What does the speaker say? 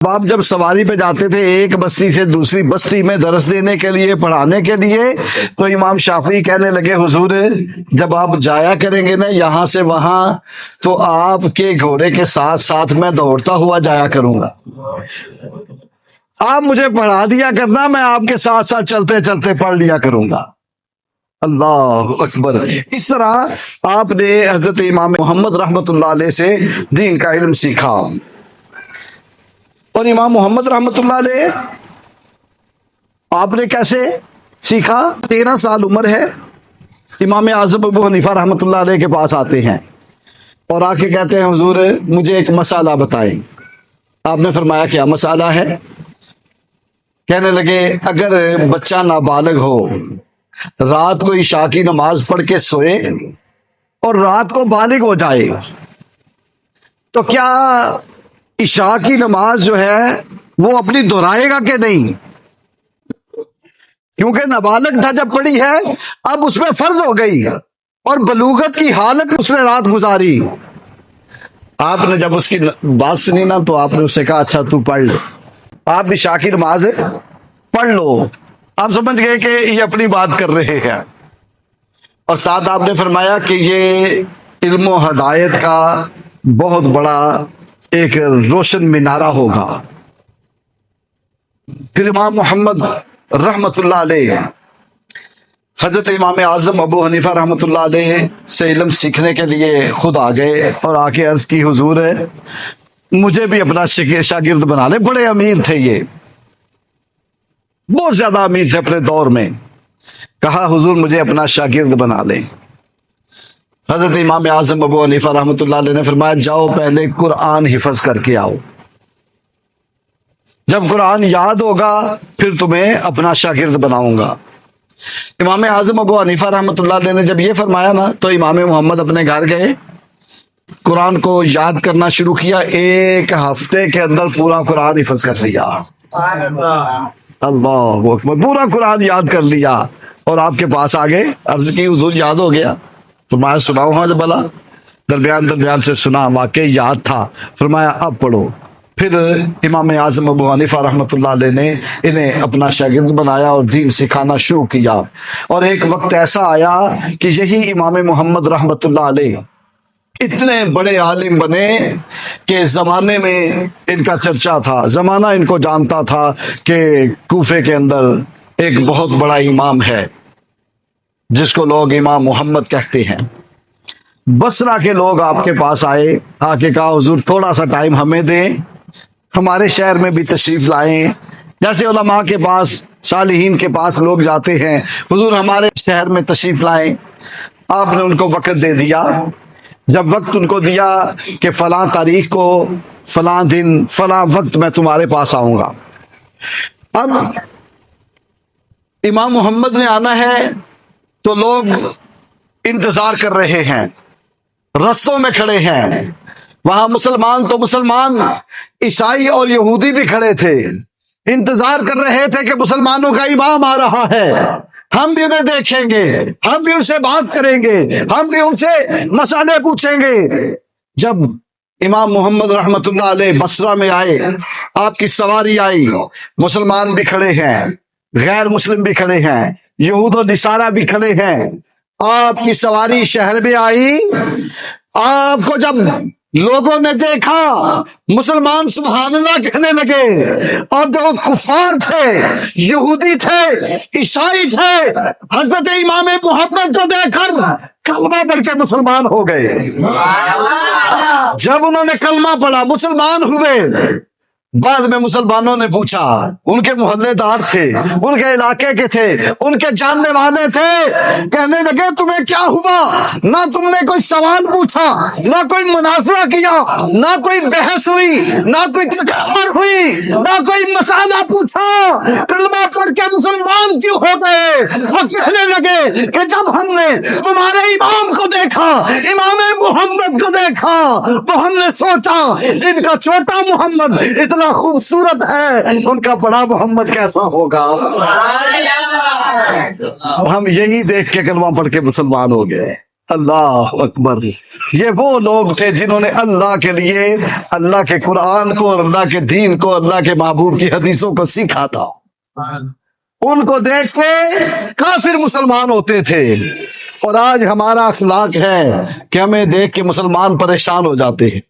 آپ جب سواری پہ جاتے تھے ایک بستی سے دوسری بستی میں درس دینے کے لیے، پڑھانے کے لیے، تو امام شافعی کہنے لگے حضور جب آپ جایا کریں گے نا یہاں سے وہاں، تو آپ کے گھوڑے کے ساتھ ساتھ میں دوڑتا ہوا جایا کروں گا، آپ مجھے پڑھا دیا کرنا، میں آپ کے ساتھ ساتھ چلتے چلتے پڑھ لیا کروں گا۔ اللہ اکبر۔ اس طرح آپ نے حضرت امام محمد رحمت اللہ علیہ سے دین کا علم سیکھا، اور امام محمد رحمت اللہ علیہ آپ نے کیسے سیکھا؟ 13 سال عمر ہے، امام اعظم ابو حنیفہ رحمت اللہ علیہ کے پاس آتے ہیں اور آ کے کہتے ہیں حضور مجھے ایک مسئلہ بتائیں۔ آپ نے فرمایا کیا مسئلہ ہے؟ کہنے لگے اگر بچہ نابالغ ہو، رات کو عشاء کی نماز پڑھ کے سوئے اور رات کو بالغ ہو جائے، تو کیا عشاء کی نماز جو ہے وہ اپنی دہرائے گا کہ نہیں؟ کیونکہ نابالغ تھا جب پڑھی ہے، اب اس میں فرض ہو گئی اور بلوغت کی حالت اس نے رات گزاری۔ آپ نے جب اس کی بات سنی نا تو آپ نے اس سے کہا اچھا تو پڑھ لے، آپ عشاء کی نماز پڑھ لو۔ آپ سمجھ گئے کہ یہ اپنی بات کر رہے ہیں، اور ساتھ آپ نے فرمایا کہ یہ علم و ہدایت کا بہت بڑا ایک روشن مینارہ ہوگا۔ پھر امام محمد رحمت اللہ علیہ حضرت امام اعظم ابو حنیفہ رحمت اللہ علیہ سے علم سیکھنے کے لیے خود آ گئے اور آ کے عرض کی حضور مجھے بھی اپنا شاگرد بنا لے۔ بڑے امیر تھے، یہ بہت زیادہ امیر تھے اپنے دور میں۔ کہا حضور مجھے اپنا شاگرد بنا لیں۔ حضرت امام اعظم ابو حنیفہ رحمۃ اللہ علیہ نے فرمایا جاؤ پہلے قرآن حفظ کر کے آؤ، جب قرآن یاد ہوگا پھر تمہیں اپنا شاگرد بناؤں گا۔ امام اعظم ابو حنیفہ رحمۃ اللہ علیہ نے جب یہ فرمایا نا تو امام محمد اپنے گھر گئے، قرآن کو یاد کرنا شروع کیا، ایک ہفتے کے اندر پورا قرآن حفظ کر لیا۔ اللہ اکبر، پورا قرآن یاد کر لیا اور آپ کے پاس آ گئے، عرض کی حضور یاد ہو گیا؟ فرمایا سناؤ ہاں بلا۔ درمیان سے سنا، واقعی یاد تھا۔ فرمایا اب پڑھو۔ پھر امام اعظم ابو حنیفہ رحمۃ اللہ علیہ نے انہیں اپنا شاگرد بنایا اور دین سکھانا شروع کیا، اور ایک وقت ایسا آیا کہ یہی امام محمد رحمۃ اللہ علیہ اتنے بڑے عالم بنے کہ زمانے میں ان کا چرچا تھا، زمانہ ان کو جانتا تھا کہ کوفے کے اندر ایک بہت بڑا امام ہے جس کو لوگ امام محمد کہتے ہیں۔ بصرہ کے لوگ آپ کے پاس آئے، آ کے کہا حضور تھوڑا سا ٹائم ہمیں دیں، ہمارے شہر میں بھی تشریف لائیں، جیسے علماء کے پاس صالحین کے پاس لوگ جاتے ہیں، حضور ہمارے شہر میں تشریف لائیں۔ آپ نے ان کو وقت دے دیا۔ جب وقت ان کو دیا کہ فلاں تاریخ کو فلاں دن فلاں وقت میں تمہارے پاس آؤں گا، اب امام محمد نے آنا ہے تو لوگ انتظار کر رہے ہیں، رستوں میں کھڑے ہیں، وہاں مسلمان تو مسلمان، عیسائی اور یہودی بھی کھڑے تھے، انتظار کر رہے تھے کہ مسلمانوں کا امام آ رہا ہے، ہم بھی انہیں دیکھیں گے، ہم بھی ان سے بات کریں گے، ہم بھی ان سے مسئلے پوچھیں گے۔ جب امام محمد رحمت اللہ علیہ بصرہ میں آئے، آپ کی سواری آئی، مسلمان بھی کھڑے ہیں، غیر مسلم بھی کھڑے ہیں، یہود و نصارہ بھی کھڑے ہیں، آپ کی سواری شہر میں آئی۔ آپ کو جب لوگوں نے دیکھا، مسلمان سبحان اللہ کہنے لگے، اور جو کفار تھے، یہودی تھے، عیسائی تھے، حضرت امام محمد کو دیکھ کر کلمہ پڑھ کے مسلمان ہو گئے۔ جب انہوں نے کلمہ پڑھا مسلمان ہوئے۔ بعد میں مسلمانوں نے پوچھا، ان کے محلے دار تھے، ان کے علاقے کے تھے، ان کے جاننے والے تھے، کہنے لگے تمہیں کیا ہوا؟ نہ تم نے کوئی سوال پوچھا، نہ کوئی مناظرہ کیا، نہ کوئی بحث ہوئی، نہ کوئی تکرار ہوئی، نہ کوئی مسئلہ پوچھا، کلمہ پڑھ کے مسلمان کیوں ہو گئے؟ وہ کہنے لگے کہ جب ہم نے تمہارے امام کو دیکھا، امام محمد کو دیکھا، تو ہم نے سوچا ان کا چھوٹا محمد اتنا خوبصورت ہے، ان کا بڑا محمد کیسا ہوگا؟ ہم یہی دیکھ کے کلمہ پڑھ کے مسلمان ہو گئے۔ اللہ اکبر. یہ وہ لوگ تھے جنہوں نے اللہ کے لیے اللہ کے قرآن کو اور اللہ کے دین کو اللہ کے محبوب کی حدیثوں کو سیکھا تھا. ان کو دیکھ کے کافر مسلمان ہوتے تھے. اور آج ہمارا اخلاق ہے کہ ہمیں دیکھ کے مسلمان پریشان ہو جاتے ہیں.